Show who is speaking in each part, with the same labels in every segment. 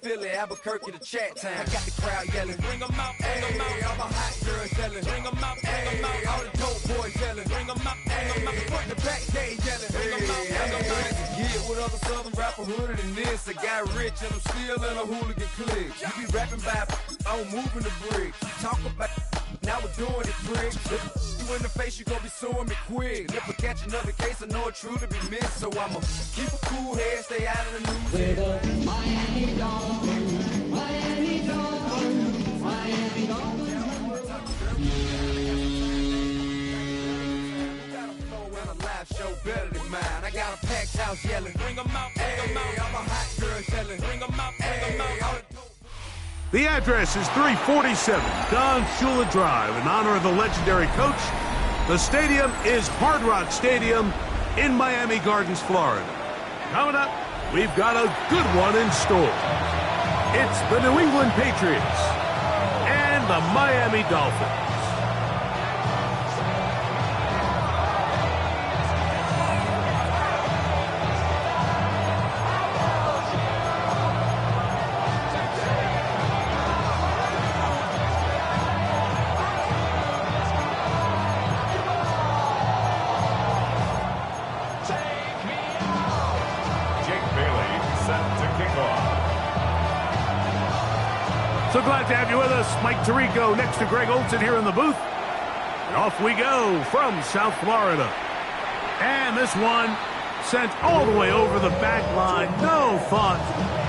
Speaker 1: Philly, Albuquerque, the chat time. I got the crowd yelling, bring them out, bring them out. All my hot girls yelling, bring them out, bring them out. All the dope boys yelling, bring them out, bring them out. Front the back, they yelling, bring them out, bring them out. Get with other southern rapper hooded than this. I got rich and I'm still in a hooligan clique. You be rapping by, I'm moving the bricks. You talk about, now we're doing it, bricks. You in the face, you gon' be suing me quick. If I catch another case, I know it truly be missed. So I'ma keep a cool head, stay out of the news.
Speaker 2: With a Miami Dolphins, Miami Dolphins, Miami Dolphins.
Speaker 1: Got a flow and a live show better than mine. I got a packed house yelling, bring them out, bring them out. All my hot girls yelling, bring them out, bring them out.
Speaker 3: The address is 347 Don Shula Drive in honor of the legendary coach. The stadium is Hard Rock Stadium in Miami Gardens, Florida. Coming up, we've got a good one in store. It's the New England Patriots and the Miami Dolphins. So glad to have you with us. Mike Tirico next to Greg Olson here in the booth. And off we go from South Florida. And this one sent all the way over the back line. No thought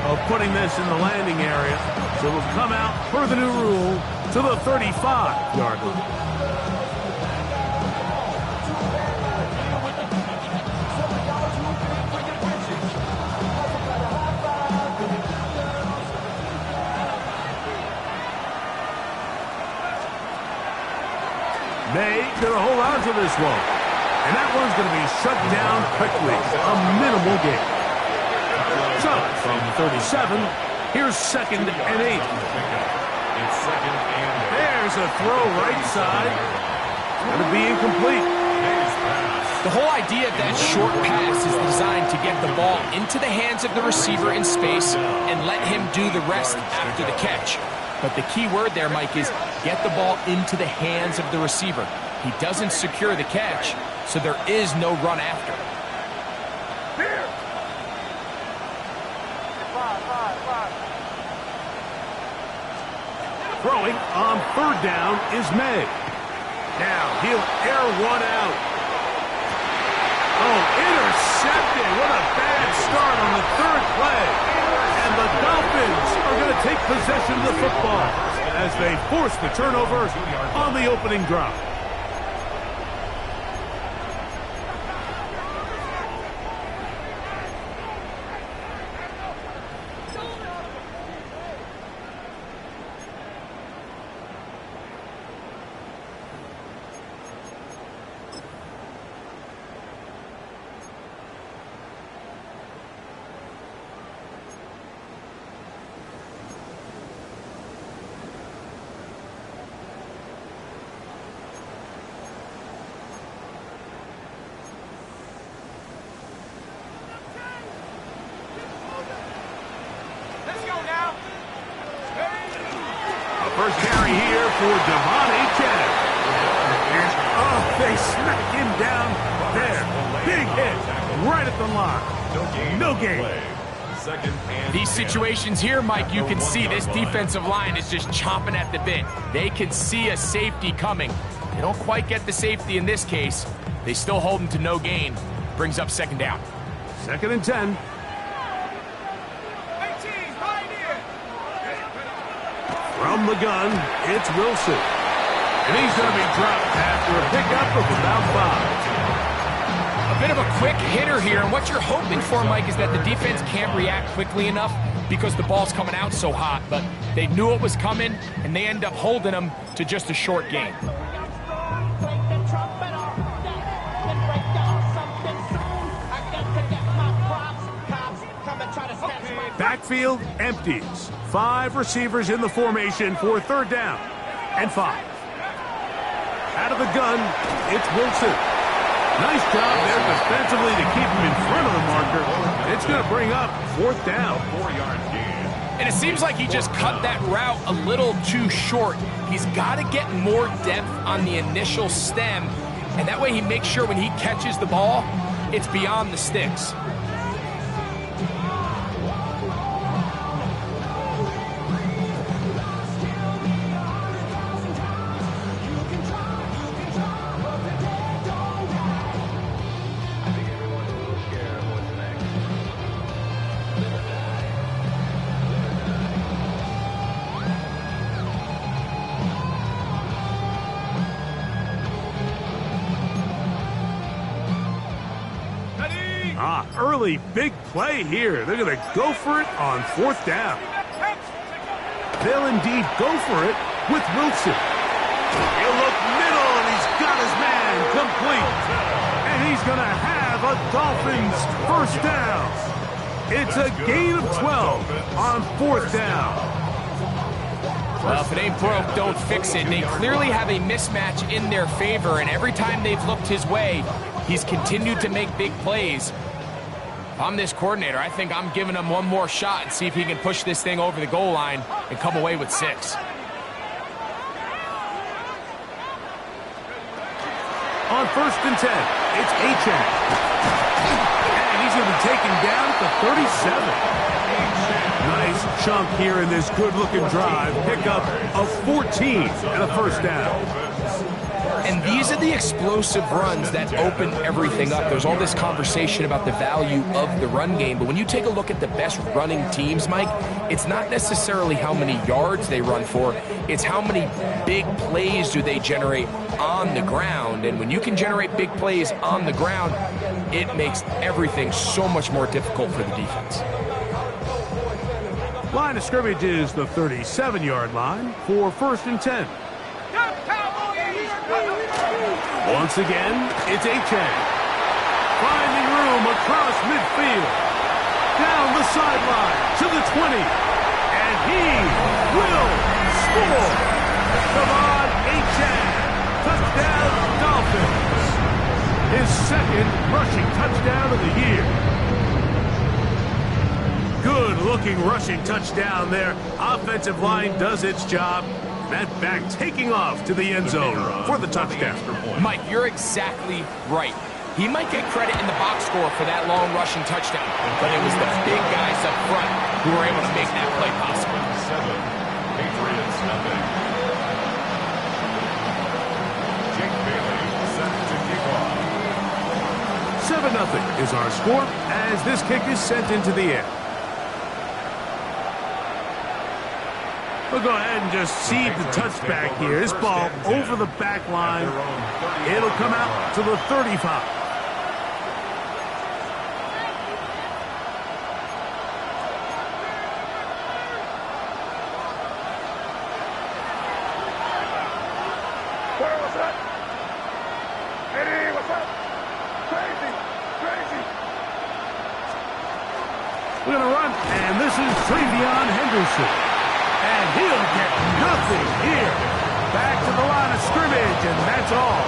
Speaker 3: of putting this in the landing area. So it will come out, per the new rule, to the 35-yard line. May going to hold on to this one. And that one's going to be shut down quickly. A minimal gain. So, from 37, here's 2nd and 8. There's a throw right side. It's going to be incomplete.
Speaker 4: The whole idea of that short pass is designed to get the ball into the hands of the receiver in space and let him do the rest after the catch. But the key word there, Mike, is get the ball into the hands of the receiver. He doesn't secure the catch, so there is no run after.
Speaker 3: Throwing on 3rd down is May. Now he'll air one out. Oh, intercepted. What a bad start on the 3rd play. And the Dolphins are going to take possession of the football as they force the turnover on the opening drive. First carry here for Devontae Kennedy. And, oh, they smack him down there. Big hit right at the line. No gain.
Speaker 4: These situations here, Mike, you can see this defensive line is just chomping at the bit. They can see a safety coming. They don't quite get the safety in this case. They still hold him to no gain. Brings up 2nd down.
Speaker 3: 2nd and 10. From the gun, it's Wilson. And he's going to be dropped after a pickup of about 5.
Speaker 4: A bit of a quick hitter here, and what you're hoping for, Mike, is that the defense can't react quickly enough because the ball's coming out so hot, but they knew it was coming, and they end up holding them to just a short gain.
Speaker 3: Backfield empties. 5 receivers in the formation for 3rd down and 5. Out of the gun, it's Wilson. Nice job there defensively to keep him in front of the marker. It's going to bring up 4th down.
Speaker 4: And it seems like he just cut that route a little too short. He's got to get more depth on the initial stem, and that way he makes sure when he catches the ball, it's beyond the sticks.
Speaker 3: Early big play here. They're going to go for it on 4th down. They'll indeed go for it with Wilson. He'll look middle, and he's got his man complete. And he's going to have a Dolphins first down. It's a gain of 12 on 4th down.
Speaker 4: Well, if it ain't broke, don't fix it. They clearly have a mismatch in their favor, and every time they've looked his way, he's continued to make big plays. If I'm this coordinator, I think I'm giving him one more shot and see if he can push this thing over the goal line and come away with 6.
Speaker 3: On 1st and 10, it's Achane. And he's going to be taken down at the 37. Nice chunk here in this good-looking drive. Pick up of 14 and a first down.
Speaker 4: And these are the explosive runs that open everything up. There's all this conversation about the value of the run game, but when you take a look at the best running teams, Mike, it's not necessarily how many yards they run for, it's how many big plays do they generate on the ground. And when you can generate big plays on the ground, it makes everything so much more difficult for the defense.
Speaker 3: Line of scrimmage is the 37-yard line for 1st and 10. Once again, it's Achane. Finding room across midfield. Down the sideline to the 20. And he will score. Come on, Achane. Touchdown, Dolphins. His 2nd rushing touchdown of the year. Good-looking rushing touchdown there. Offensive line does its job. That back taking off to the end zone for the touchdown.
Speaker 4: Mike, you're exactly right. He might get credit in the box score for that long rushing touchdown, but it was the big guys up front who were able to make that play possible.
Speaker 3: 7-0 is our score as this kick is sent into the air. We'll go ahead and just seed the touchback here. This ball over the back line. It'll come out to the 35. We're going to run, and this is Travion Henderson. And he'll get nothing here. Back to the line of scrimmage, and that's all.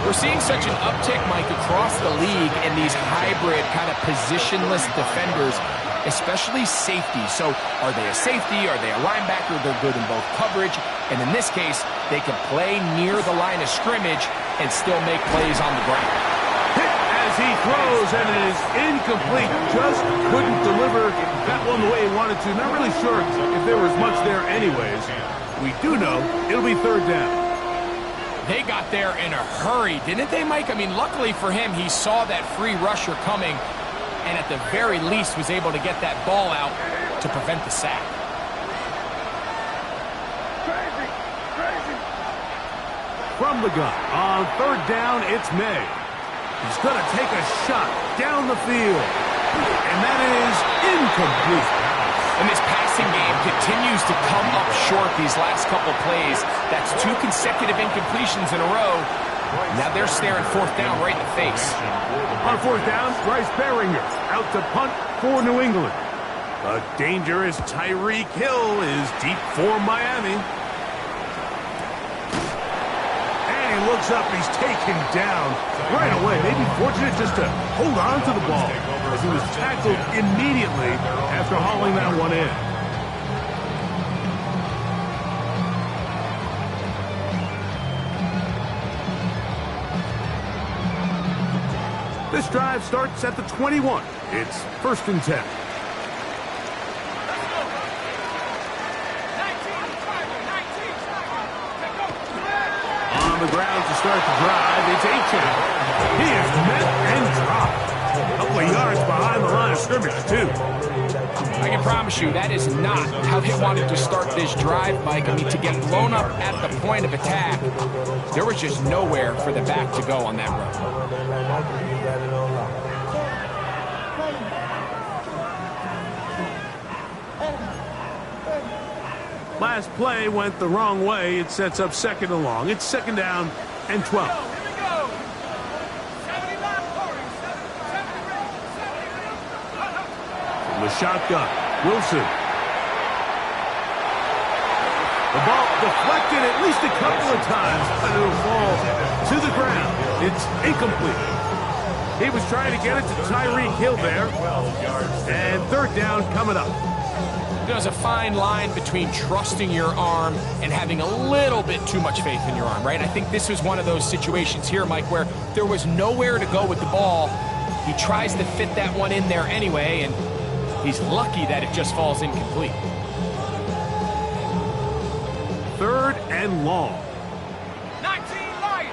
Speaker 4: We're seeing such an uptick, Mike, across the league in these hybrid kind of positionless defenders, especially safety. So are they a safety? Are they a linebacker? They're good in both coverage. And in this case, they can play near the line of scrimmage and still make plays on the ground.
Speaker 3: As he throws, and it is incomplete. Just couldn't deliver that one the way he wanted to. Not really sure if there was much there anyways. We do know it'll be 3rd down.
Speaker 4: They got there in a hurry, didn't they, Mike? I mean, luckily for him, he saw that free rusher coming and at the very least was able to get that ball out to prevent the sack.
Speaker 3: From the gun, on 3rd down, it's May. He's going to take a shot down the field. And that is incomplete.
Speaker 4: And this passing game continues to come up short these last couple plays. That's 2 consecutive incompletions in a row. Now they're staring 4th down right in the face.
Speaker 3: On 4th down, Bryce Baringer out to punt for New England. A dangerous Tyreek Hill is deep for Miami. Looks up, he's taken down right away. Maybe fortunate just to hold on to the ball. as he was tackled immediately after hauling that one in. This drive starts at the 21. It's 1st and 10. On the ground to start the drive, it's Achane. He is met and dropped. A couple of yards behind the line of scrimmage, too.
Speaker 4: I can promise you that is not how they wanted to start this drive, Mike. I mean, to get blown up at the point of attack, there was just nowhere for the back to go on that run.
Speaker 3: Last play went the wrong way. It sets up 2nd and long. It's 2nd down and 12. From the shotgun, Wilson. The ball deflected at least a couple of times, but it'll fall to the ground. It's incomplete. He was trying to get it to Tyreek Hill there. And 3rd down coming up.
Speaker 4: There's a fine line between trusting your arm and having a little bit too much faith in your arm, right? I think this was one of those situations here, Mike, where there was nowhere to go with the ball. He tries to fit that one in there anyway, and he's lucky that it just falls incomplete.
Speaker 3: 3rd and long.
Speaker 1: 19 Lions.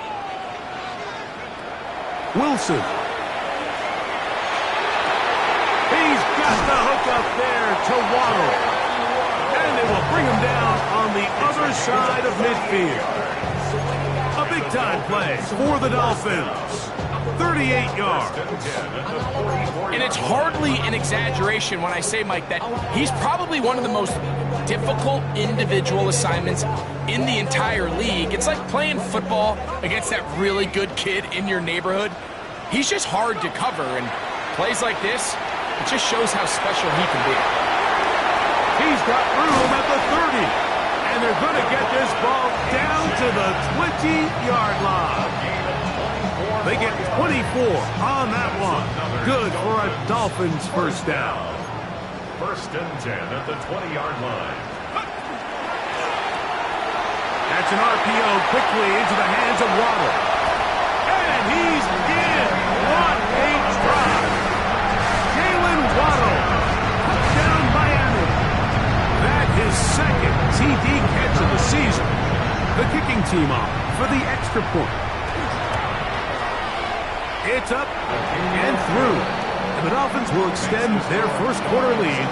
Speaker 3: Wilson. He's got the hook up there to Waddle. And they will bring him down on the other side of midfield. A big-time play for the Dolphins. 38 yards.
Speaker 4: And it's hardly an exaggeration when I say, Mike, that he's probably one of the most difficult individual assignments in the entire league. It's like playing football against that really good kid in your neighborhood. He's just hard to cover, and plays like this, it just shows how special he can be.
Speaker 3: He's got room at the 30. And they're going to get this ball down to the 20-yard line. They get 24 on that one. Good for a Dolphins 1st down.
Speaker 5: 1st and 10 at the 20-yard line.
Speaker 3: That's an RPO quickly into the hands of Waddle. And he's in. What a drive. Jalen Waddle. Touchdown Miami. That is 2nd TD catch of the season. The kicking team off for the extra point. It's up and through. And the Dolphins will extend their 1st quarter lead.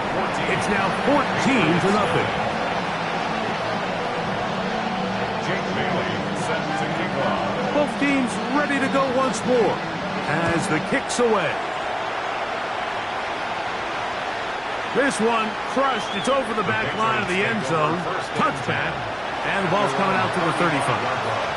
Speaker 3: It's now 14-0. Both teams ready to go once more as the kick's away. This one crushed. It's over the back line of the end zone. Touchback. And the ball's coming out to the 35.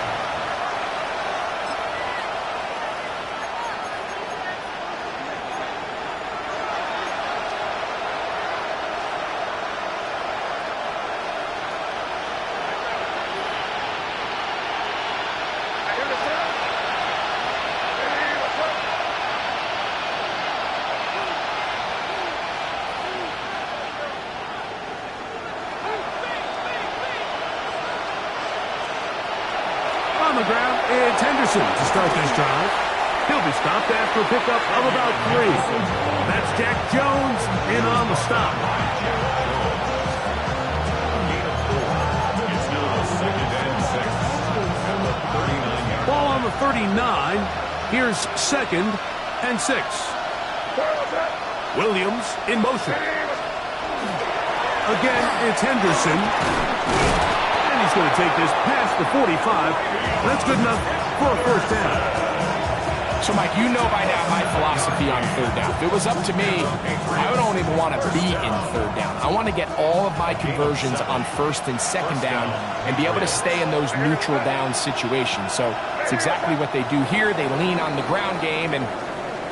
Speaker 3: On the ground, it's Henderson to start this drive. He'll be stopped after a pickup of about 3. That's Jack Jones in on the stop. Ball on the 39. Here's 2nd and 6. Williams in motion. Again, it's Henderson. He's going to take this past the 45. That's good enough for a 1st down.
Speaker 4: So, Mike, you know by now my philosophy on 3rd down. If it was up to me, I don't even want to be in 3rd down. I want to get all of my conversions on 1st and 2nd down and be able to stay in those neutral down situations. So it's exactly what they do here. They lean on the ground game and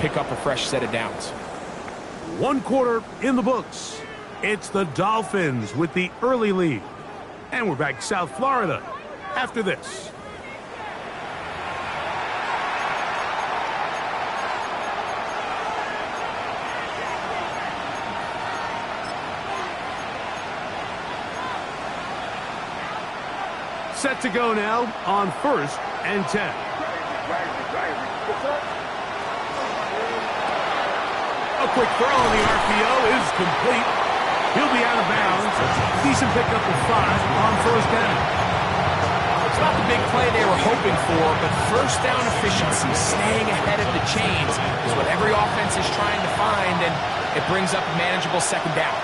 Speaker 4: pick up a fresh set of downs.
Speaker 3: 1 quarter in the books. It's the Dolphins with the early lead. And we're back to South Florida after this. set to go now on 1st and 10. A quick throw on the RPO is complete. He'll be out of bounds. Decent pickup of 5 on 1st down.
Speaker 4: It's not the big play they were hoping for, but first down efficiency, staying ahead of the chains, is what every offense is trying to find, and it brings up a manageable 2nd down.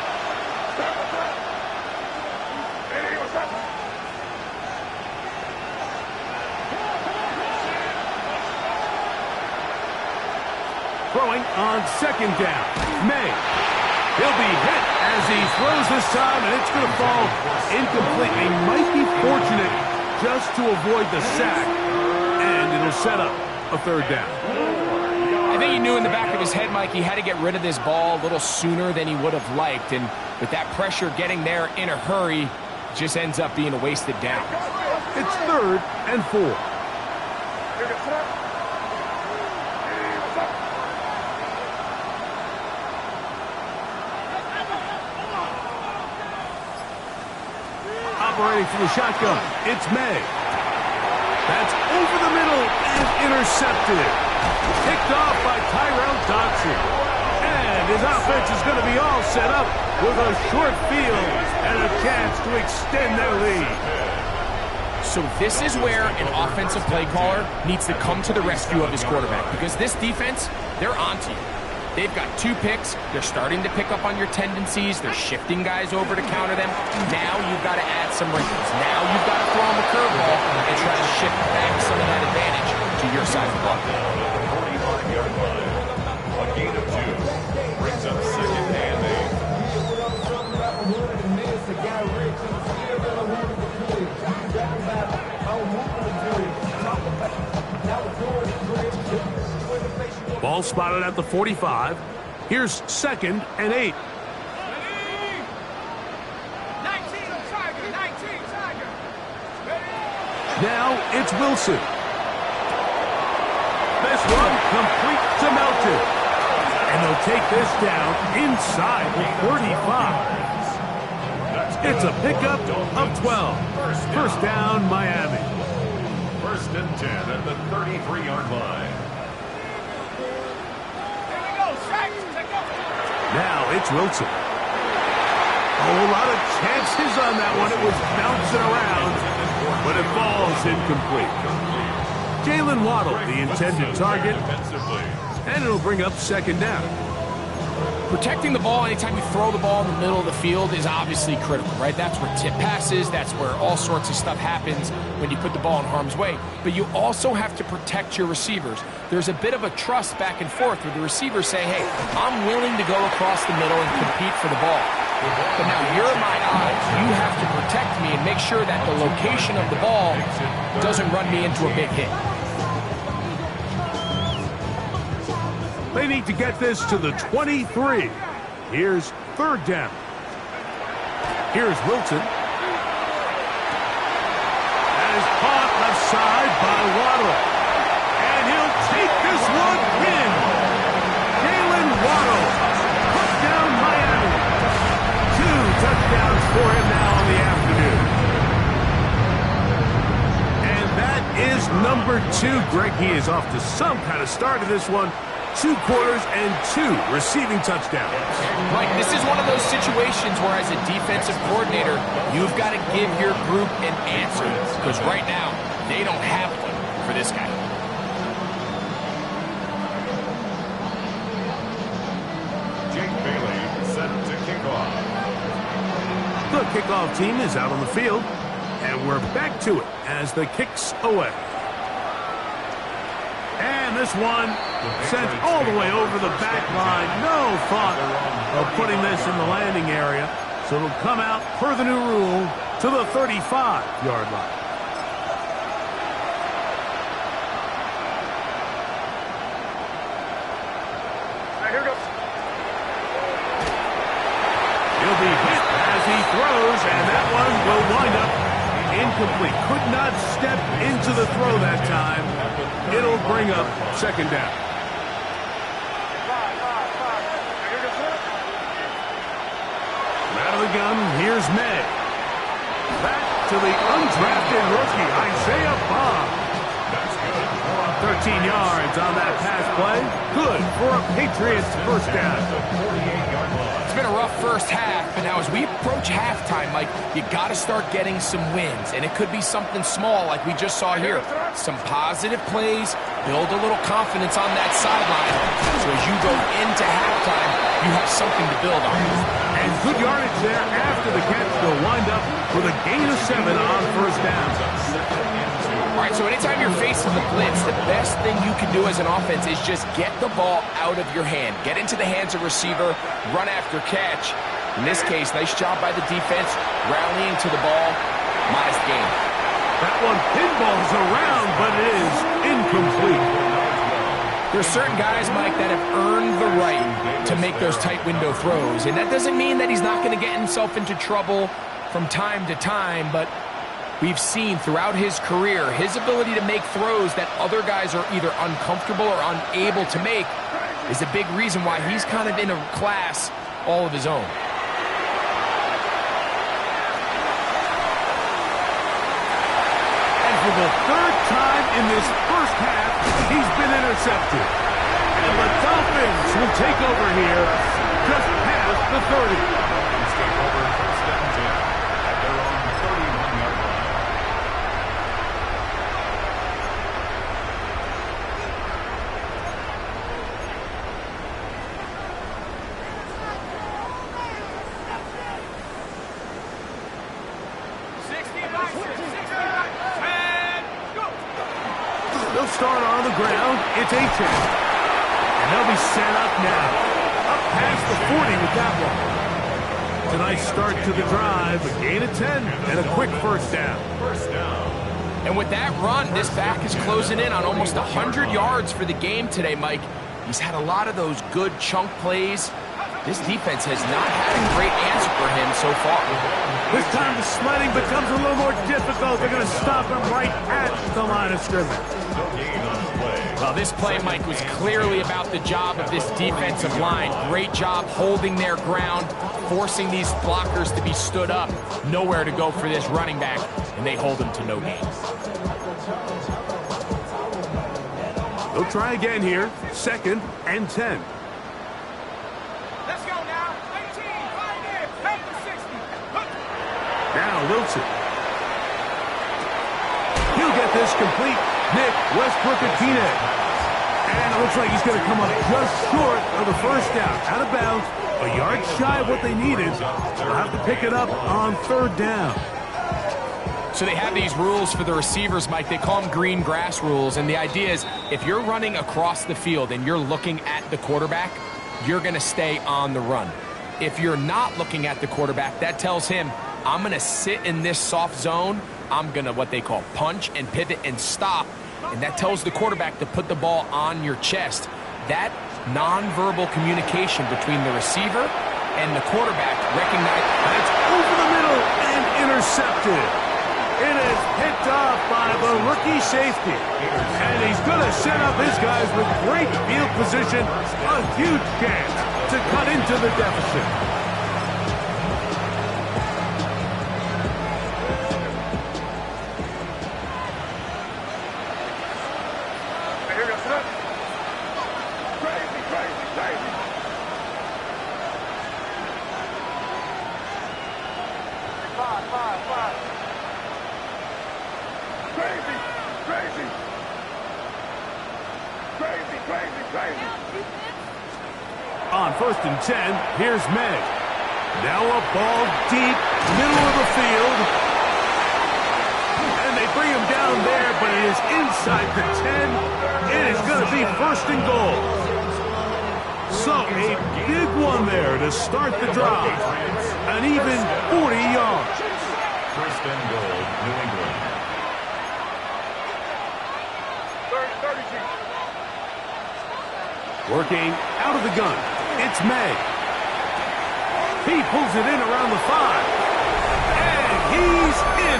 Speaker 3: Throwing on 2nd down. May. He'll be hit as he throws this time, and it's going to fall incomplete. He might be fortunate just to avoid the sack, and it'll set up a 3rd down.
Speaker 4: I think he knew in the back of his head, Mike, he had to get rid of this ball a little sooner than he would have liked, and with that pressure getting there in a hurry, it just ends up being a wasted down.
Speaker 3: It's 3rd and 4. Operating from the shotgun, it's May. That's over the middle and intercepted. Picked off by Tyrell Dodson. And his offense is going to be all set up with a short field and a chance to extend their lead.
Speaker 4: So this is where an offensive play caller needs to come to the rescue of his quarterback, because this defense, they're onto you. They've got 2 picks. They're starting to pick up on your tendencies. They're shifting guys over to counter them. Now you've got to add some wrinkles. Now you've got to throw them a curveball and try to shift back some of that advantage to your side of the ball.
Speaker 5: 45-yard line. A gain of 2. Brings up 2nd and
Speaker 3: 8. Ball spotted at the 45. Here's 2nd and 8.
Speaker 1: 19 Tiger, 19 Tiger.
Speaker 3: Now it's Wilson. This one complete to Melton. And they'll take this down inside the 35. It's a pickup of 12. 1st down, Miami.
Speaker 5: 1st and 10 at the 33-yard line.
Speaker 3: Now it's Wilson. A whole lot of chances on that one. It was bouncing around, but it falls incomplete. Jalen Waddle, the intended target, and it'll bring up 2nd down.
Speaker 4: Protecting the ball anytime you throw the ball in the middle of the field is obviously critical, right? That's where tip passes, that's where all sorts of stuff happens when you put the ball in harm's way. But you also have to protect your receivers. There's a bit of a trust back and forth where the receivers say, hey, I'm willing to go across the middle and compete for the ball. But now you're my eyes. You have to protect me and make sure that the location of the ball doesn't run me into a big hit.
Speaker 3: They need to get this to the 23. Here's 3rd down. Here's Wilson. That is caught left side by Waddle. And he'll take this one in. Jalen Waddle put down Miami. 2 touchdowns for him now on the afternoon. And that is number 2. Greg, he is off to some kind of start of this one. 2 quarters and 2 receiving touchdowns.
Speaker 4: Right, this is one of those situations where as a defensive coordinator, you've got to give your group an answer, because right now, they don't have one for this guy.
Speaker 5: Jake Bailey set to kick off.
Speaker 3: The kickoff team is out on the field, and we're back to it as the kick's away. And this one sent all the way over the back line. No thought of putting this in the landing area. So it'll come out per the new rule to the 35-yard line.
Speaker 1: Here goes.
Speaker 3: He'll be hit as he throws, and that one will wind up incomplete. Could not step into the throw that time. It'll bring up 2nd down. Out of the gun, here's May. Back to the undrafted rookie, Isaiah Bond. 13 yards on that pass play. Good for a Patriots first down.
Speaker 4: It's been a rough first half, but now as we approach halftime, Mike, you got to start getting some wins, and it could be something small like we just saw here. Some positive plays, build a little confidence on that sideline, so as you go into halftime, you have something to build on.
Speaker 3: And good yardage there after the catch. They'll wind up with a gain of 7 on first down.
Speaker 4: All right, so anytime you're facing the blitz, the best thing you can do as an offense is just get the ball out of your hand. Get into the hands of receiver, run after catch. In this case, nice job by the defense, rallying to the ball. Modest gain.
Speaker 3: That one pinballs around, but it is incomplete.
Speaker 4: There's certain guys, Mike, that have earned the right to make those tight window throws. And that doesn't mean that he's not going to get himself into trouble from time to time, but we've seen throughout his career his ability to make throws that other guys are either uncomfortable or unable to make is a big reason why he's kind of in a class all of his own.
Speaker 3: And for the third time in this first half, he's been intercepted. And the Dolphins will take over here just past the 30.
Speaker 5: Take over first down 10 at their own 31-yard line.
Speaker 3: They'll start on the ground. It's Achane. And they'll be set up now. Up past the 40 with that one. It's a nice start to the drive. A gain of 10 and a quick first down.
Speaker 4: And with that run, this back is closing in on almost 100 yards for the game today, Mike. He's had a lot of those good chunk plays. This defense has not had a great answer for him so far.
Speaker 3: This time the sledding becomes a little more difficult. They're going to stop him right at the line of scrimmage.
Speaker 4: Well, this play, Mike, was clearly about the job of this defensive line. Great job holding their ground, forcing these blockers to be stood up. Nowhere to go for this running back, and they hold him to no gain.
Speaker 3: They'll try again here. 2nd and 10.
Speaker 1: Let's go now. 18, right there. Take the 60.
Speaker 3: Now Wilson. He'll get this complete. Nick Westbrook-Akine. And it looks like he's going to come up just short of the first down. Out of bounds, a yard shy of what they needed. They'll have to pick it up on 3rd down.
Speaker 4: So they have these rules for the receivers, Mike. They call them green grass rules. And the idea is if you're running across the field and you're looking at the quarterback, you're going to stay on the run. If you're not looking at the quarterback, that tells him, I'm going to sit in this soft zone. I'm going to what they call punch and pivot and stop. And that tells the quarterback to put the ball on your chest. That nonverbal communication between the receiver and the quarterback recognize.
Speaker 3: And it's over the middle and intercepted. It is picked off by the rookie safety. And he's going to set up his guys with great field position. A huge chance to cut into the deficit. On 1st and 10, here's Meg. Now a ball deep, middle of the field. And they bring him down there, but it is inside the 10. It is going to be 1st and goal. So a big one there to start the drive. An even 40 yards.
Speaker 5: 1st and goal, New England.
Speaker 1: 32.
Speaker 3: Working out of the gun. It's May. He pulls it in around the 5. And he's in.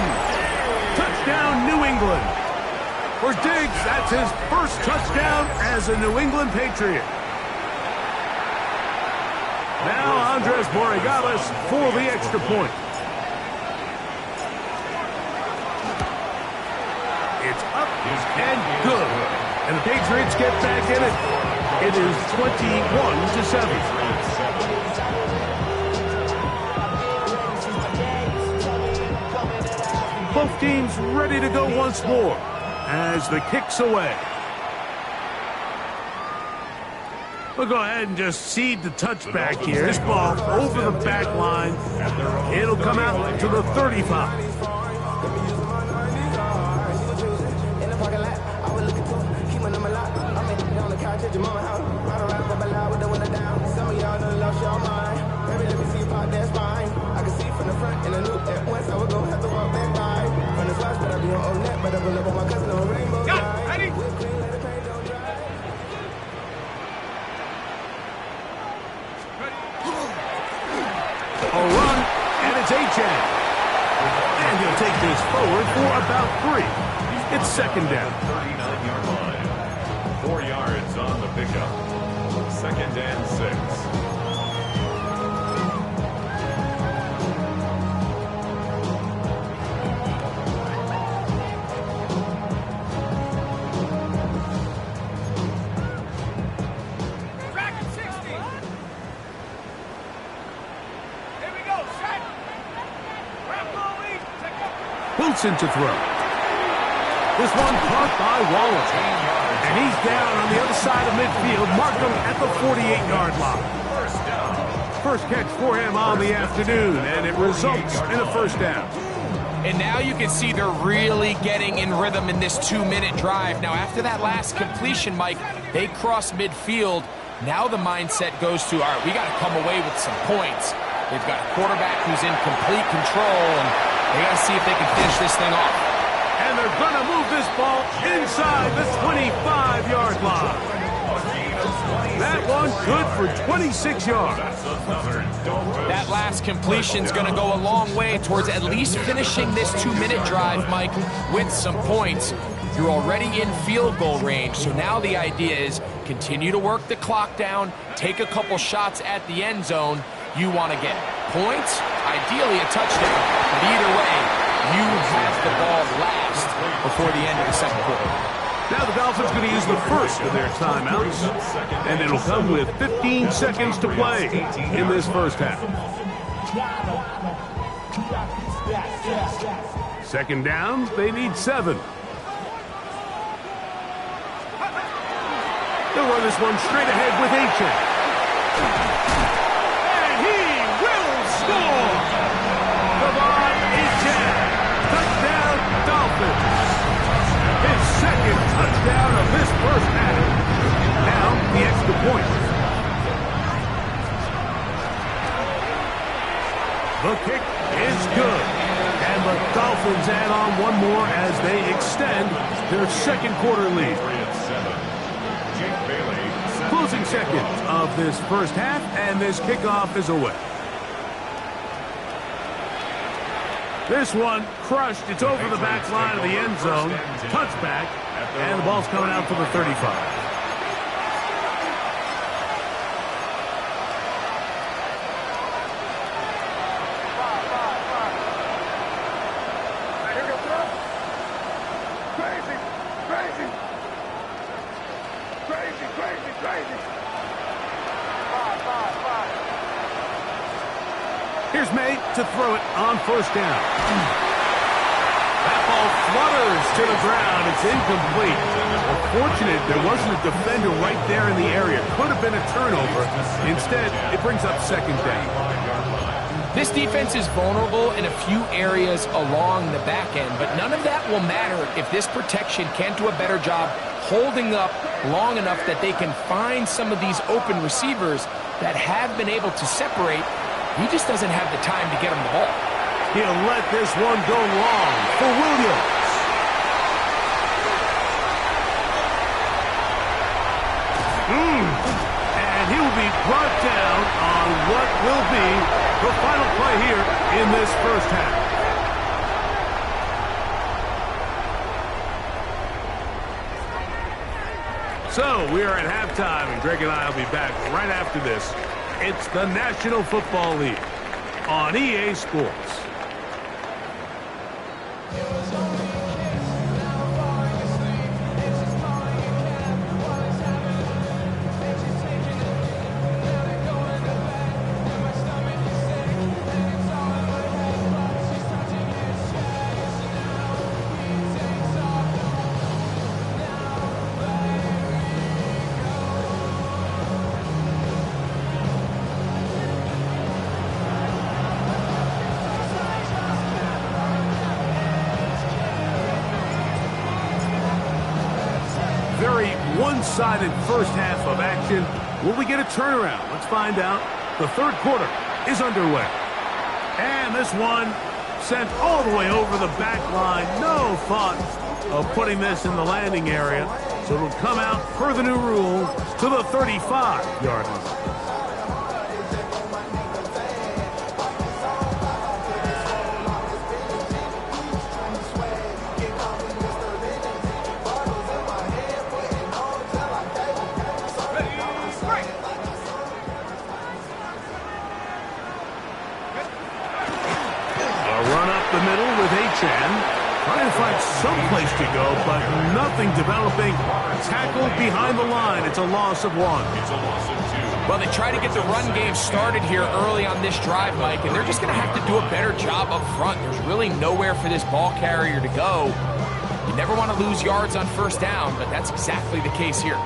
Speaker 3: Touchdown, New England. For Diggs, that's his first touchdown as a New England Patriot. Now Andres Borregales for the extra point. And good. And the Patriots get back in it. It is 21-7. Both teams ready to go once more as the kick's away. We'll go ahead and just seed the touchback here. This ball over the back line. It'll come out to the 35. A run, and it's A-Chain. And he'll take this forward for about 3. It's second down.
Speaker 5: 39-yard line. 4 yards on the pickup. Second and 6.
Speaker 3: Wilson to throw. This one caught by Waller. And he's down on the other side of midfield. Mark him at the 48-yard line. First catch for him on the afternoon, and it results in a first down.
Speaker 4: And now you can see they're really getting in rhythm in this 2-minute drive. Now, after that last completion, Mike, they cross midfield. Now the mindset goes to, all right, we got to come away with some points. They've got a quarterback who's in complete control, and they got to see if they can finish this thing off.
Speaker 3: And they're going to move this ball inside the 25-yard line. That one good for 26 yards.
Speaker 4: That last completion's going to go a long way towards at least finishing this 2-minute drive, Mike, with some points. You're already in field goal range, so now the idea is continue to work the clock down, take a couple shots at the end zone. You want to get points, ideally a touchdown, but either way, you have the ball last before the end of the second quarter.
Speaker 3: Now the Dolphins going to use the first of their timeouts, and it'll come with 15 seconds to play in this first half. Second down, they need 7. They'll run this one straight ahead with A-Chain. And he will score! Devon A-Chain, touchdown Dolphins. His second touchdown of this first half. Now the extra point. The kick is good. And the Dolphins add on one more as they extend their second quarter lead. Closing seconds of this first half, and this kickoff is away. This one crushed. It's over the back line of the end zone. Touchback, and the ball's coming out to the 35. Here's May to throw it on first down. That ball flutters to the ground. It's incomplete. Fortunate there wasn't a defender right there in the area. Could have been a turnover. Instead, it brings up second down.
Speaker 4: This defense is vulnerable in a few areas along the back end, but none of that will matter if this protection can't do a better job holding up long enough that they can find some of these open receivers that have been able to separate. He just doesn't have the time to get him the ball.
Speaker 3: He'll let this one go long for Williams. And he will be brought down on what will be the final play here in this first half. So we are at halftime, and Greg and I will be back right after this. It's the National Football League on EA Sports. one-sided first half of action. Will we get a turnaround? Let's find out. The third quarter is underway. And this one sent all the way over the back line. No thought of putting this in the landing area. So it'll come out, per the new rule, to the 35-yard line. The middle with Achan, trying to find some place to go, but nothing developing. Tackled behind the line. It's a loss of 1.
Speaker 5: It's a loss of 2.
Speaker 4: Well, they try to get the run game started here early on this drive, Mike, and they're just going to have to do a better job up front. There's really nowhere for this ball carrier to go. You never want to lose yards on first down, but that's exactly the case here.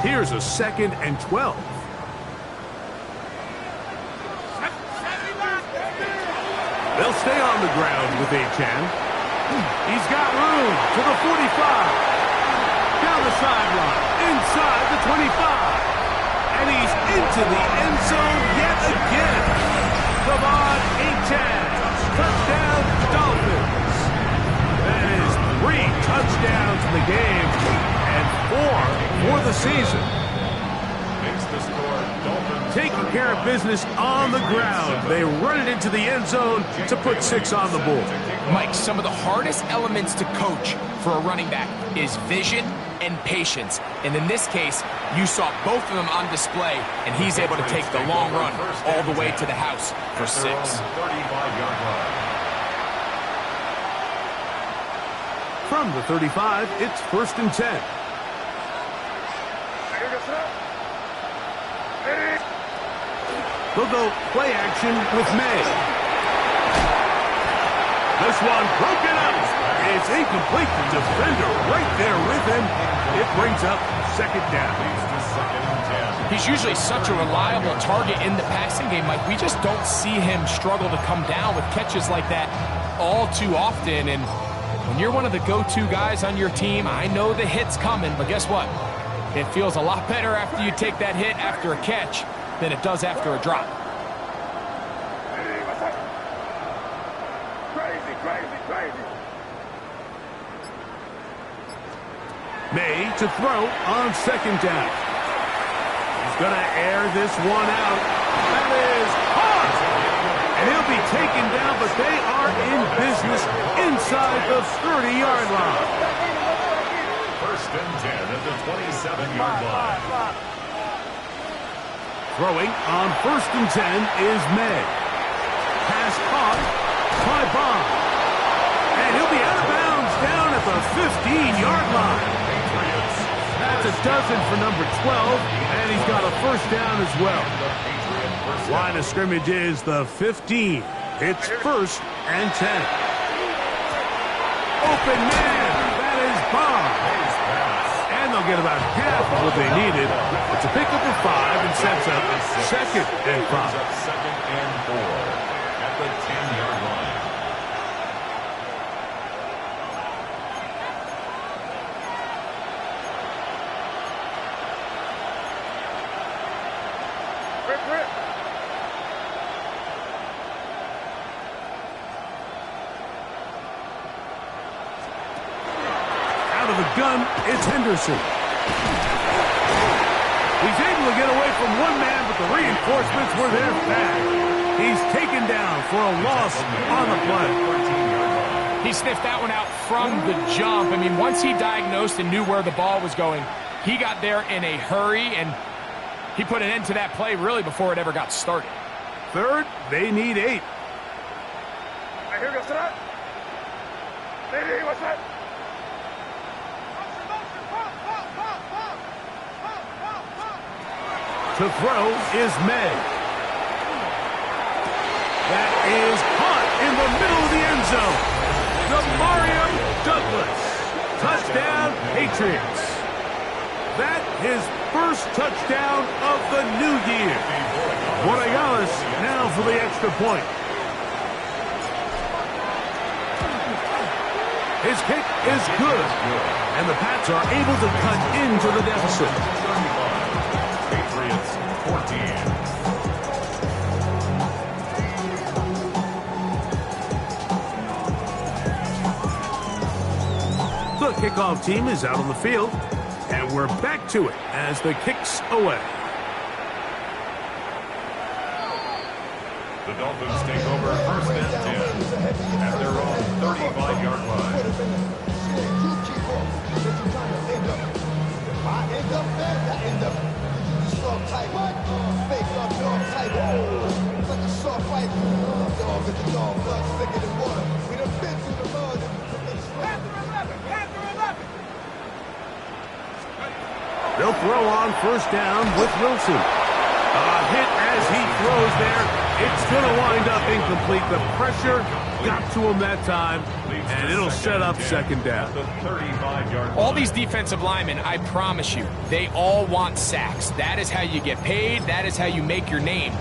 Speaker 3: Here's a 2nd and 12. They'll stay on the ground with Achan. He's got room to the 45. Down the sideline, inside the 25. And he's into the end zone yet again. Devon Achan, touchdown Dolphins. That is 3 touchdowns in the game and 4 for the season.
Speaker 5: Makes the score Dolphins.
Speaker 3: Taking care of business on the ground. They run it into the end zone to put 6 on the board.
Speaker 4: Mike, some of the hardest elements to coach for a running back is vision and patience. And in this case, you saw both of them on display, and he's able to take the long run all the way to the house for 6.
Speaker 5: 35-yard line.
Speaker 3: From the 35, it's 1st and 10. They'll go play action with May. This one broken up. It's incomplete. The defender right there with him. It brings up 2nd down.
Speaker 4: He's usually such a reliable target in the passing game, Mike. We just don't see him struggle to come down with catches like that all too often. And when you're one of the go-to guys on your team, I know the hit's coming, but guess what? It feels a lot better after you take that hit after a catch than it does after a drop.
Speaker 3: May to throw on 2nd down. He's going to air this one out. That is hard. And he'll be taken down, but they are in business inside the 30-yard line.
Speaker 5: 1st and 10 at the 27-yard line.
Speaker 3: Throwing on 1st and 10 is May. Pass caught by Bond. And he'll be out of bounds down at the 15-yard line. That's a dozen for number 12, and he's got a 1st down as well. Line of scrimmage is the 15. It's 1st and 10. Open man. That is Bond. And they'll get about half of what they needed. It's a pickup of 5 and sets up 2nd and 5.
Speaker 5: 2nd and 4 at the 10-yard line.
Speaker 3: Out of the gun, it's Henderson. He's able to get away from one man, but the reinforcements were there fast. He's taken down for a loss on the play.
Speaker 4: He sniffed that one out from the jump. I mean, once he diagnosed and knew where the ball was going, he got there in a hurry, and he put an end to that play really before it ever got started.
Speaker 3: 3rd, they need 8. To throw is May. That is caught in the middle of the end zone. DeMario Douglas. Touchdown, Patriots. That his 1st touchdown of the new year. Borregales now for the extra point. His kick is good. And the Pats are able to cut into the deficit.
Speaker 5: Patriots 14.
Speaker 3: The kickoff team is out on the field, and we're back to it as the kick's away.
Speaker 5: The Dolphins take over first and 10 at their own 35-yard line.
Speaker 3: They'll throw on first down with Wilson. A hit as he throws there. It's going to wind up incomplete. The pressure got to him that time, and it'll set up second down.
Speaker 4: All these defensive linemen, I promise you, they all want sacks. That is how you get paid. That is how you make your name.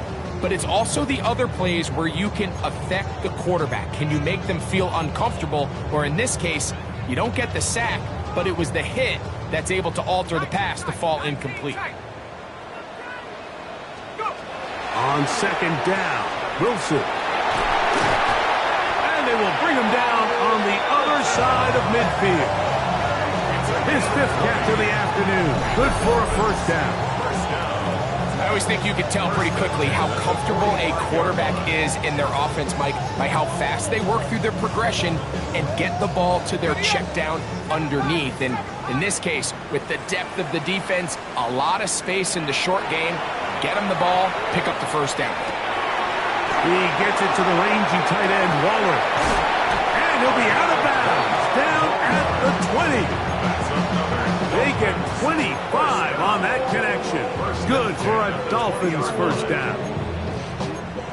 Speaker 4: But it's also the other plays where you can affect the quarterback. Can you make them feel uncomfortable? Or in this case, you don't get the sack, but it was the hit that's able to alter the pass to fall incomplete.
Speaker 3: On second down, Wilson. And they will bring him down on the other side of midfield. His fifth catch of the afternoon. Good for a first down.
Speaker 4: I always think you can tell pretty quickly how comfortable a quarterback is in their offense, Mike, by how fast they work through their progression and get the ball to their check down underneath. And in this case, with the depth of the defense, a lot of space in the short game, get him the ball, pick up the first down.
Speaker 3: He gets it to the rangy tight end, Waller. And he'll be out of bounds, down at the 20. They get 25 on that connection. Good for a Dolphins first down.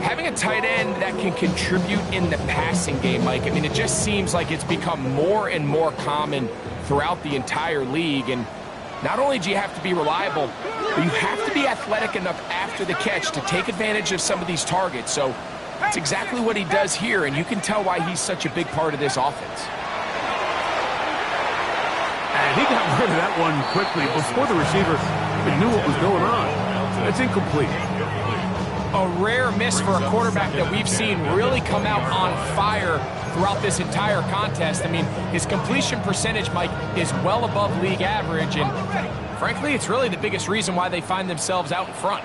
Speaker 4: Having a tight end that can contribute in the passing game, Mike, I mean, it just seems like it's become more and more common throughout the entire league. And not only do you have to be reliable, but you have to be athletic enough after the catch to take advantage of some of these targets. So that's exactly what he does here, and you can tell why he's such a big part of this offense.
Speaker 3: And he got rid of that one quickly before the receiver even knew what was going on. It's incomplete.
Speaker 4: A rare miss for a quarterback that we've seen really come out on fire throughout this entire contest. I mean, his completion percentage, Mike, is well above league average, and frankly, it's really the biggest reason why they find themselves out in front.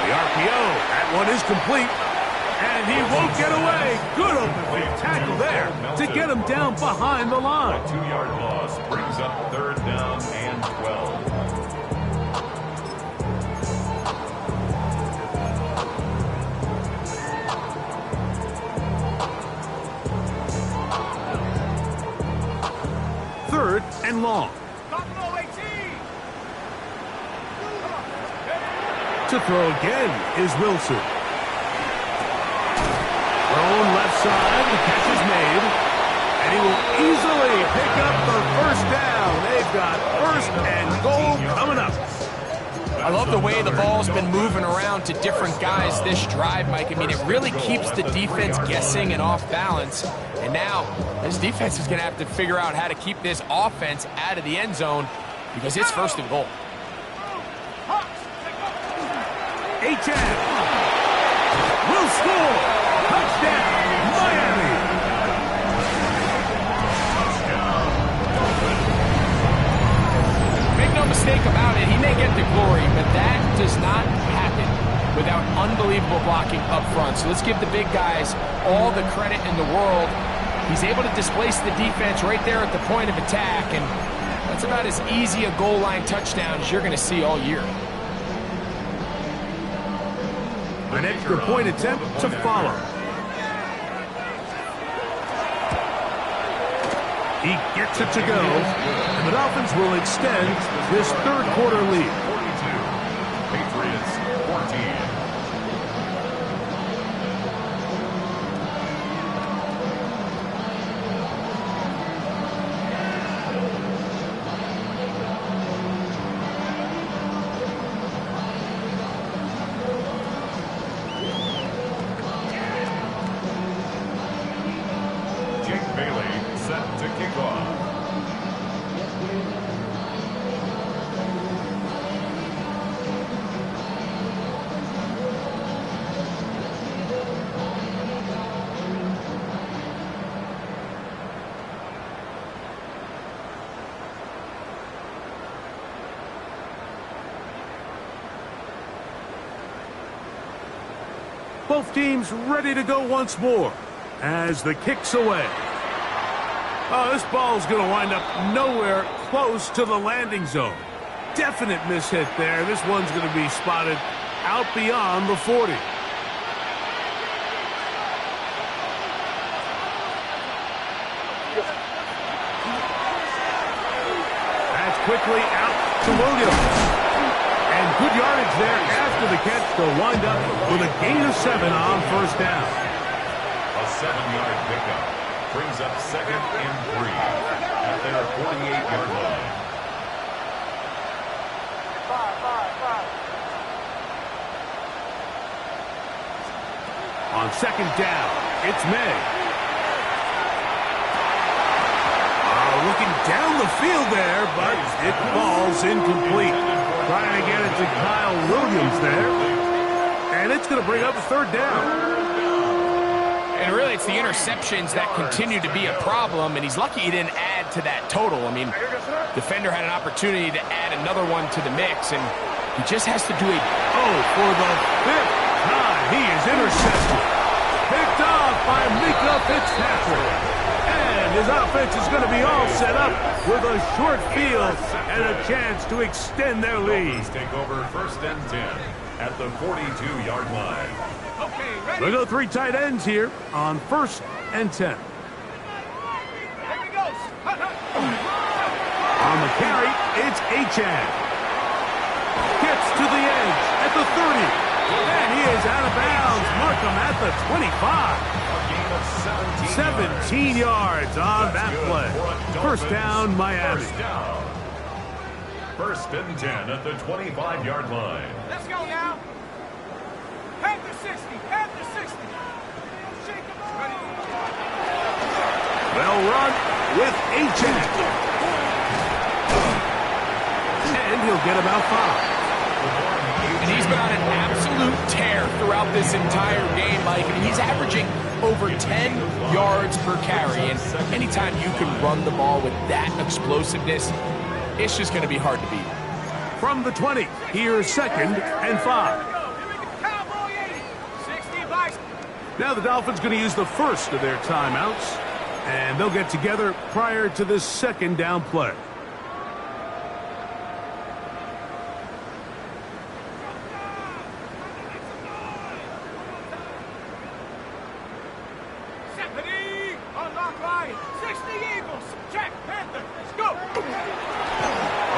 Speaker 3: The RPO, that one is complete. And he won't get away. Good open tackle there to get him down behind the line.
Speaker 5: A 2-yard loss brings up third down and 12.
Speaker 3: Third and long. To throw again is Wilson. Thrown left side, the catch is made, and he will easily pick up the first down. They've got first and goal coming up.
Speaker 4: I love the way the ball's been moving around to different guys this drive, Mike. I mean, it really keeps the defense guessing and off balance. And now, this defense is going to have to figure out how to keep this offense out of the end zone because it's first and goal.
Speaker 3: H.M. will score. Touchdown, Miami.
Speaker 4: Make no mistake about it, he may get the glory, but that does not happen without unbelievable blocking up front. So let's give the big guys all the credit in the world. He's able to displace the defense right there at the point of attack, and that's about as easy a goal line touchdown as you're going to see all year.
Speaker 3: An extra point attempt to follow. He gets it to go, and the Dolphins will extend this third quarter lead.
Speaker 5: 42, Patriots 14.
Speaker 3: Both teams ready to go once more as the kick's away. Oh, this ball's going to wind up nowhere close to the landing zone. Definite mishit there. This one's going to be spotted out beyond the 40. That's quickly out to Williams. And good yardage there after the catch to wind up with a gain of 7 on first down.
Speaker 5: A 7-yard pickup brings up 2nd and 3 at their 48-yard line.
Speaker 3: On 2nd down, it's May. Looking down the field there, but it falls incomplete. Trying to get it to Kyle Williams there. And it's going to bring up a 3rd down.
Speaker 4: And really, it's the interceptions that continue to be a problem, and he's lucky he didn't add to that total. I mean, defender had an opportunity to add another one to the mix, and he just has to do it.
Speaker 3: Oh, for the 5th time, he is intercepted. Picked off by Mika Fitzpatrick. And his offense is going to be all set up with a short field and a chance to extend their lead.
Speaker 5: Dolphins take over 1st and 10 at the 42-yard line.
Speaker 3: They'll go 3 tight ends here on 1st and 10. On the carry, it's Achane. Gets to the edge at the 30. And he is out of bounds. Mark him at the 25. 17 yards on that play. 1st down, Miami.
Speaker 5: 1st and 10 at the 25-yard line.
Speaker 1: Let's go now. Head to 60. Head to 60. Shake them up.
Speaker 3: Well run with Achane. And he'll get about 5.
Speaker 4: And he's been on an absolute tear throughout this entire game, Mike. I mean, he's averaging over 10 yards per carry. And anytime you can run the ball with that explosiveness, it's just going to be hard to beat.
Speaker 3: From the 20, here's 2nd and 5. Now the Dolphins going to use the first of their timeouts, and they'll get together prior to this 2nd down play.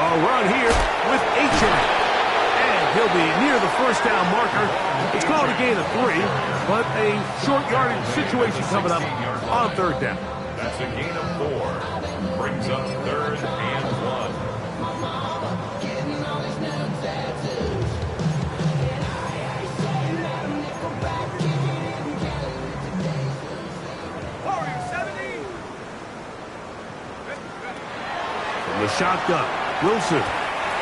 Speaker 3: Run here with Achane. And he'll be near the 1st down marker. It's called a gain of 3, but a short yardage situation coming up on 3rd down.
Speaker 5: That's a gain of 4. Brings up 3rd and 1.
Speaker 3: From the shotgun, Wilson.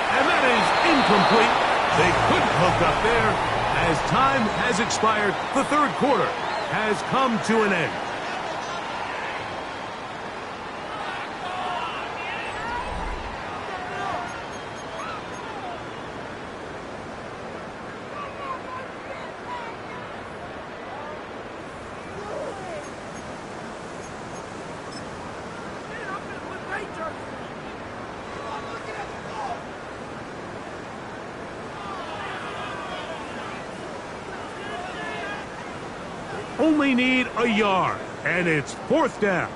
Speaker 3: And that is incomplete. They couldn't hook up there as time has expired. The 3rd quarter has come to an end. Only need a yard, and it's 4th down.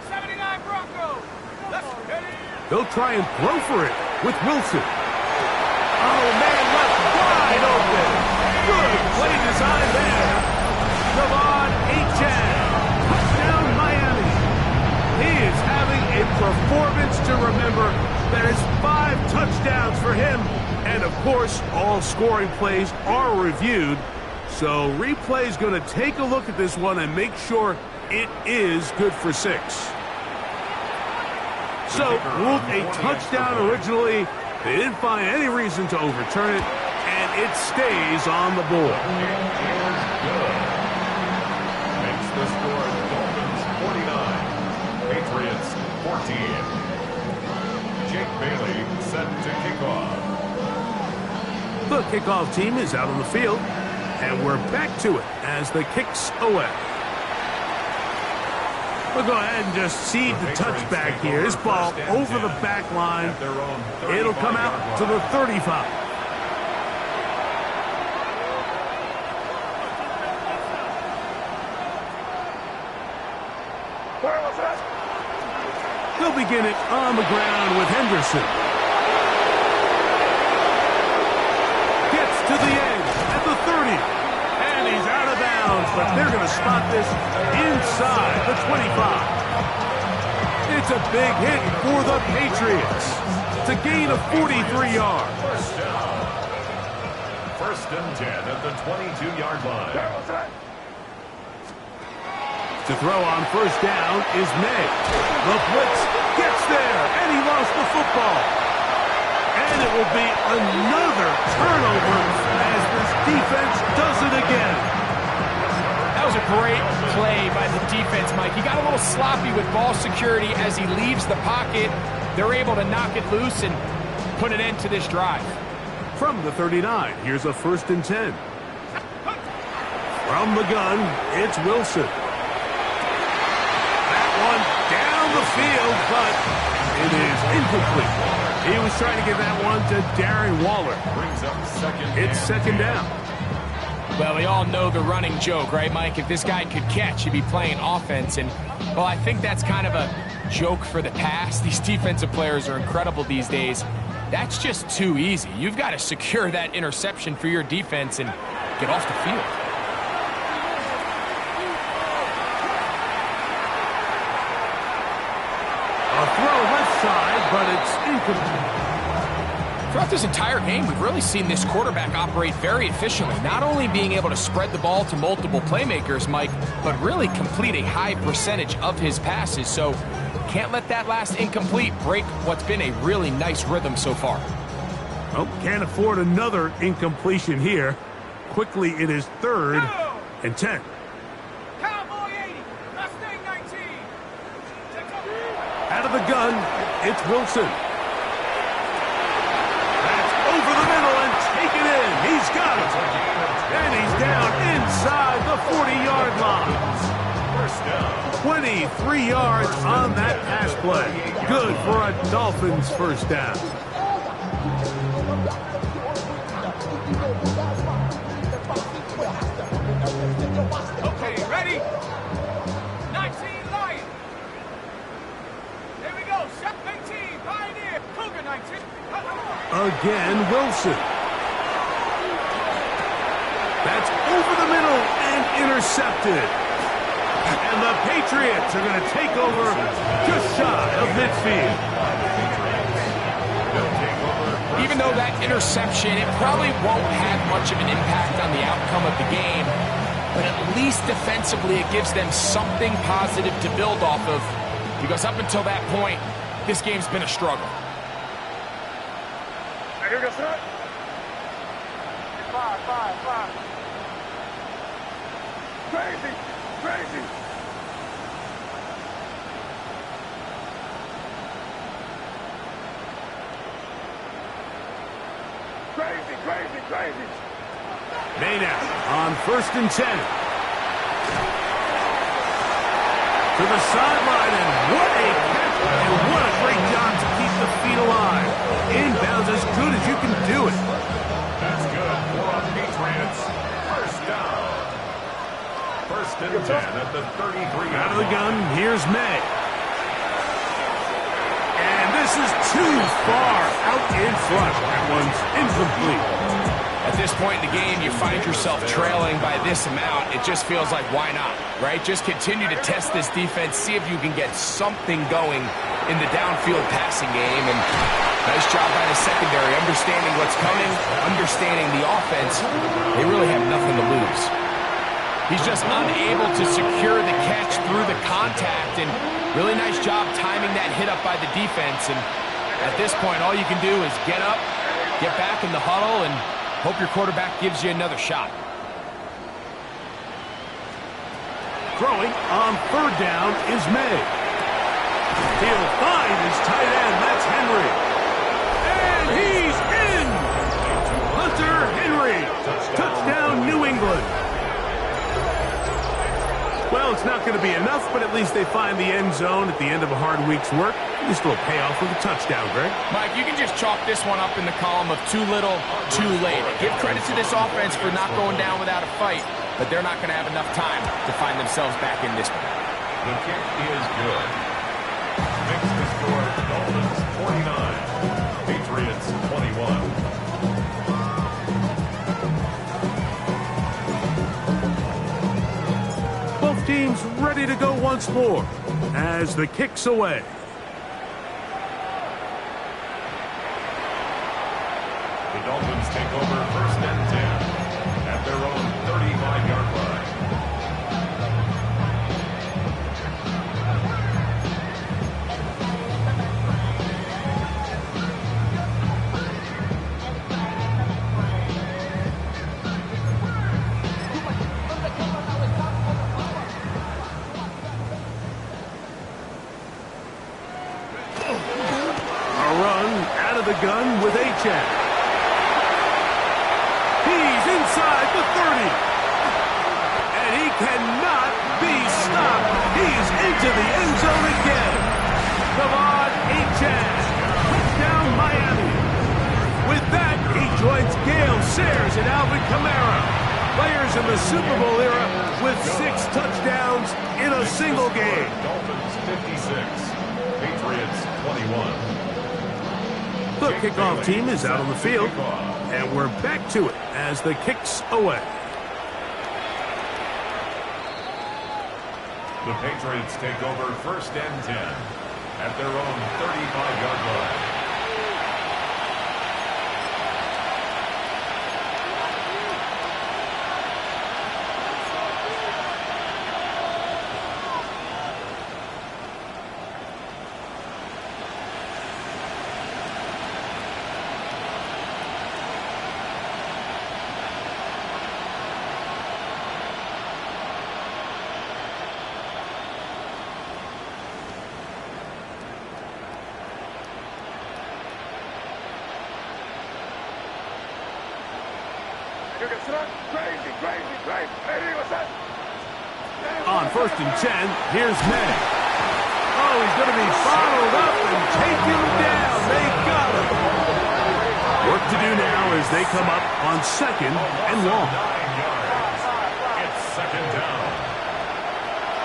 Speaker 1: 79 Broncos. Let's get it.
Speaker 3: They'll try and throw for it with Wilson. Oh, man, left wide open. Good play design there. Devon Achane. Touchdown, Miami. He is having a performance to remember. There's 5 touchdowns for him. And, of course, all scoring plays are reviewed. So replay's going to take a look at this one and make sure it is good for 6. So ruled a touchdown originally. They didn't find any reason to overturn it, and it stays on the board.
Speaker 5: Makes the score Dolphins 49, Patriots 14. Jake Bailey set to kick off.
Speaker 3: The kickoff team is out on the field. And we're back to it as the kick's away. We'll go ahead and just cede the touchback here. This ball over the back line. It'll come out to the 35. They'll begin it on the ground with Henderson. Gets to the edge at the 30. And he's out of bounds, but they're going to stop this inside the 25. It's a big hit for the Patriots. It's a gain of 43 yards.
Speaker 5: First and 10 at the 22-yard line.
Speaker 3: To throw on first down is May. The blitz gets there, and he lost the football. And it will be another turnover as this defense does it again.
Speaker 4: That was a great play by the defense, Mike. He got a little sloppy with ball security as he leaves the pocket. They're able to knock it loose and put an end to this drive.
Speaker 3: From the 39, here's a first and 10. From the gun, it's Wilson. One down the field, but it is incomplete. He was trying to get that one to Darren Waller. It's second down.
Speaker 4: Well, we all know the running joke, right, Mike? If this guy could catch, he'd be playing offense. And, well, I think that's kind of a joke for the past. These defensive players are incredible these days. That's just too easy. You've got to secure that interception for your defense and get off the field.
Speaker 3: Throw left side, but it's incomplete.
Speaker 4: Throughout this entire game, we've really seen this quarterback operate very efficiently, not only being able to spread the ball to multiple playmakers, Mike, but really complete a high percentage of his passes. So can't let that last incomplete break what's been a really nice rhythm so far.
Speaker 3: Oh, can't afford another incompletion here. Quickly, it is third and 10. Out of the gun, it's Wilson. That's over the middle and taken in. He's got it. And he's down inside the 40-yard line. 23 yards on that pass play. Good for a Dolphins first down.
Speaker 1: Okay, ready? 19 Lions. Here we go. Shot 19. Pioneer. Cougar 19.
Speaker 3: Again, Wilson. That's over the middle and intercepted. And the Patriots are going to take over just shy of midfield.
Speaker 4: Even though that interception, it probably won't have much of an impact on the outcome of the game, but at least defensively it gives them something positive to build off of, because up until that point, this game's been a struggle.
Speaker 1: Here goes it. Five. Crazy. Crazy.
Speaker 3: Maynard on first and 10. To the sideline, and what a catch, and what a great job to keep the feet alive. Inbounds as good as you can do it.
Speaker 5: That's good for a Patriots. First down. First and 10 at the 33.
Speaker 3: Out of the gun, here's May. And this is too far out in front. That one's incomplete.
Speaker 4: At this point in the game, you find yourself trailing by this amount. It just feels like, why not, right? Just continue to test this defense, see if you can get something going in the downfield passing game. And nice job by the secondary, understanding what's coming, understanding the offense. They really have nothing to lose. He's just unable to secure the catch through the contact, and really nice job timing that hit up by the defense. And at this point, all you can do is get up, get back in the huddle, and hope your quarterback gives you another shot.
Speaker 3: Throwing on third down is May. He'll find his tight end. That's Henry. And he's in! Hunter Henry. Touchdown, New England. It's not going to be enough, but at least they find the end zone at the end of a hard week's work. At least it'll pay off with a touchdown, Greg.
Speaker 4: Mike, you can just chalk this one up in the column of too little, too late. Give credit to this offense for not going down without a fight, but they're not going to have enough time to find themselves back in this one.
Speaker 5: The kick is good. Makes the score Dolphins 49, Patriots 21.
Speaker 3: Both teams ready to go once more as the kick's away.
Speaker 5: The Dolphins take over first and 10 at their own 35-yard line.
Speaker 3: The gun with Achane. He's inside the 30. And he cannot be stopped. He's into the end zone again. Come on, Achane. Touchdown, Miami. With that, he joins Gale Sayers and Alvin Kamara, players in the Super Bowl era with 6 touchdowns in a single game.
Speaker 5: Dolphins 56, Patriots 21.
Speaker 3: The kickoff team is out on the field, and we're back to it as the kick's away.
Speaker 5: The Patriots take over first and 10 at their own 35-yard line.
Speaker 3: On first and 10, here's May. Oh, he's going to be followed up and taken down. They got him. Work to do now as they come up on second and long.
Speaker 5: 9 yards. It's second down.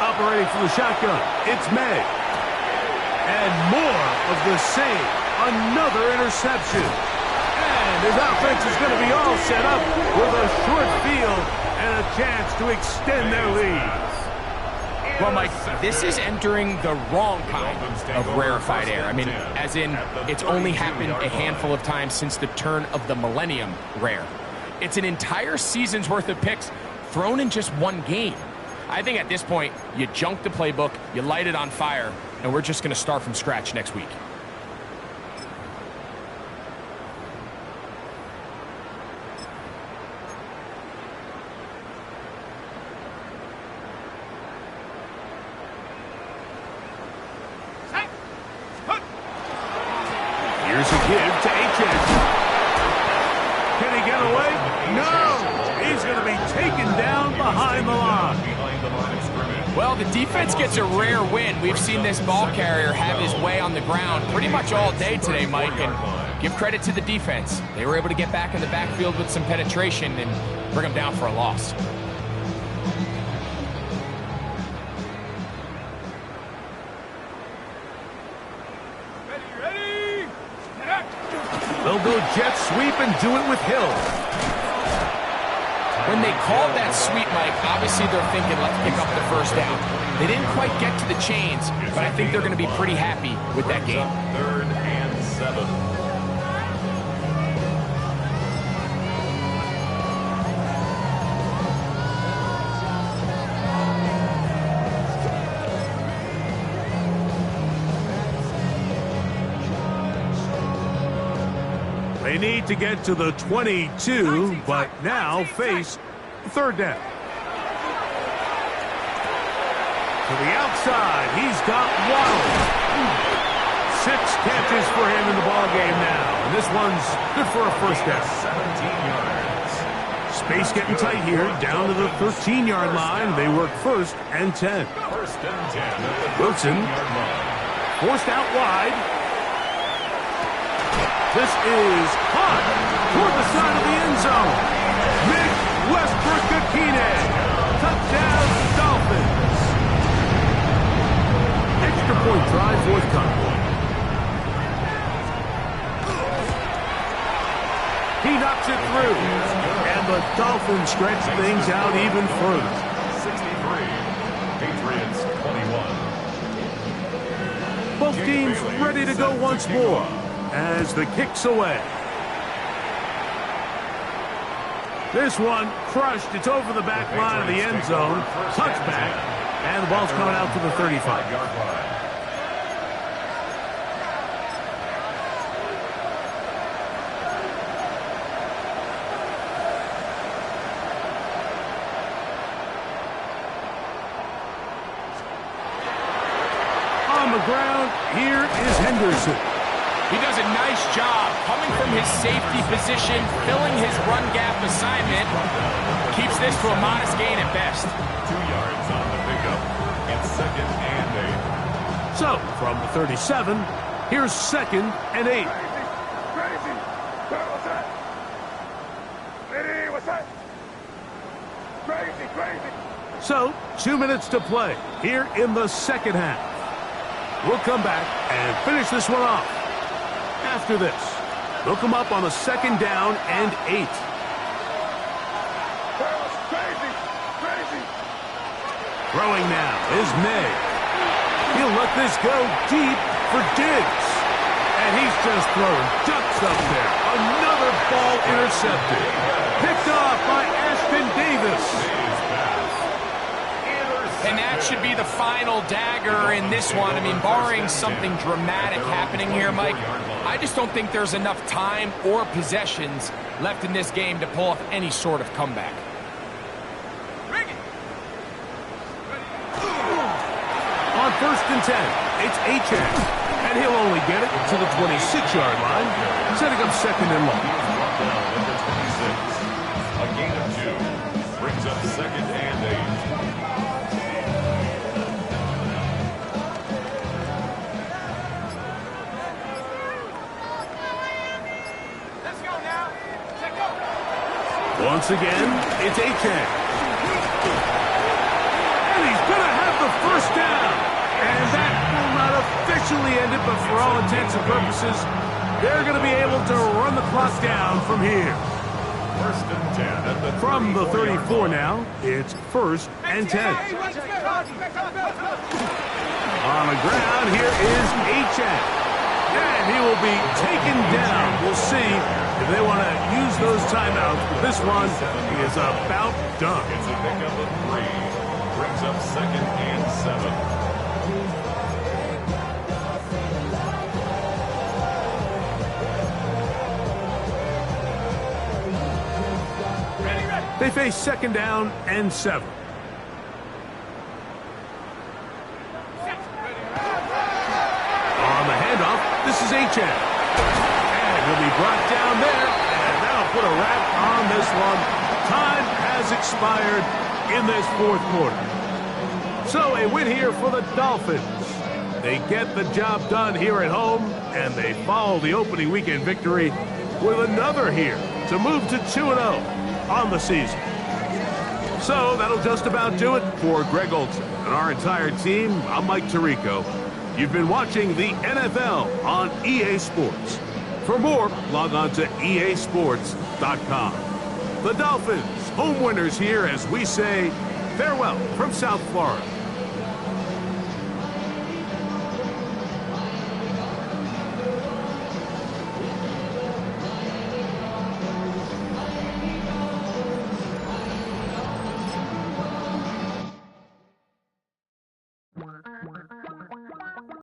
Speaker 3: Operating from the shotgun, it's May. And more of the same. Another interception. And his offense is going to be all set up with a short field and a chance to extend their lead.
Speaker 4: Well, Mike, this is entering the wrong kind of rarefied air. I mean, as in, it's only happened a handful of times since the turn of the millennium rare. It's an entire season's worth of picks thrown in just one game. I think at this point, you junk the playbook, you light it on fire, and we're just going to start from scratch next week.
Speaker 3: Here's a give to Achane. Can he get away? No! He's going to be taken down behind the line.
Speaker 4: Well, the defense gets a rare win. We've seen this ball carrier have his way on the ground pretty much all day today, Mike, and give credit to the defense. They were able to get back in the backfield with some penetration and bring them down for a loss.
Speaker 3: They'll go jet sweep and do it with Hill.
Speaker 4: When they called that sweep, Mike, obviously they're thinking, let's pick up the first down. They didn't quite get to the chains, but I think they're going to be pretty happy with that game.
Speaker 5: 3rd and 7.
Speaker 3: They need to get to the 22, but now face 3rd down. To the outside, he's got Waddle. 6 catches for him in the ballgame now. And this one's good for a first down.
Speaker 5: 17 yards.
Speaker 3: Space getting tight here, down to the 13-yard line. They work 1st and 10.
Speaker 5: First and 10 at the
Speaker 3: Wilson
Speaker 5: 13-yard line.
Speaker 3: forced out wide. This is caught toward the side of the end zone. Mitch Westbrook-Akine. Touchdown, Dolphins. Extra point try forthcoming. He knocks it through. And the Dolphins stretch things out even further.
Speaker 5: 63. Patriots 21.
Speaker 3: Both teams ready to go once more as the kick's away. This one crushed. It's over the back line of the end zone. Touchback. And the ball's coming out to the 35-yard line. On the ground, here is Henderson.
Speaker 4: He does a nice job coming from his safety position, filling his run gap assignment. Keeps this to a modest gain at best.
Speaker 5: 2 yards on the pickup. It's 2nd and 8.
Speaker 3: So, from the 37, here's 2nd and 8.
Speaker 6: Crazy! What's that? Hey, what's that? Crazy!
Speaker 3: So, 2 minutes to play here in the second half. We'll come back and finish this one off. After this, they'll come up on a 2nd down and 8.
Speaker 6: Crazy!
Speaker 3: Throwing now is May. He'll let this go deep for Diggs. And he's just throwing ducks up there. Another ball intercepted. Picked off by Ashton Davis.
Speaker 4: And that should be the final dagger in this one. I mean, barring something dramatic happening here, Mike, I just don't think there's enough time or possessions left in this game to pull off any sort of comeback.
Speaker 3: On 1st and 10, it's Achane. And he'll only get it to the 26-yard line, setting up 2nd and long.
Speaker 5: A gain of 2 brings up 2nd and 8.
Speaker 3: Once again, it's Achane. And he's going to have the 1st down. And that will not officially end it, but for all intents and purposes, they're going to be able to run the clock down from here.
Speaker 5: 1st and 10 at the
Speaker 3: From the 34 now, it's 1st and 10. On the ground, here is Achane. And he will be taken down. We'll see if they want to use those timeouts. But this one is about done.
Speaker 5: It's a pickup of 3. Brings up 2nd and 7.
Speaker 3: They face 2nd down and 7. On the handoff, this is Achane. And he'll be brought down there, and that'll put a wrap on this one. Time has expired in this 4th quarter. So a win here for the Dolphins. They get the job done here at home, and they follow the opening weekend victory with another here to move to 2-0 on the season. So that'll just about do it for Greg Olson and our entire team. I'm Mike Tirico. You've been watching the NFL on EA Sports. For more, log on to easports.com. The Dolphins, home winners here as we say farewell from South Florida.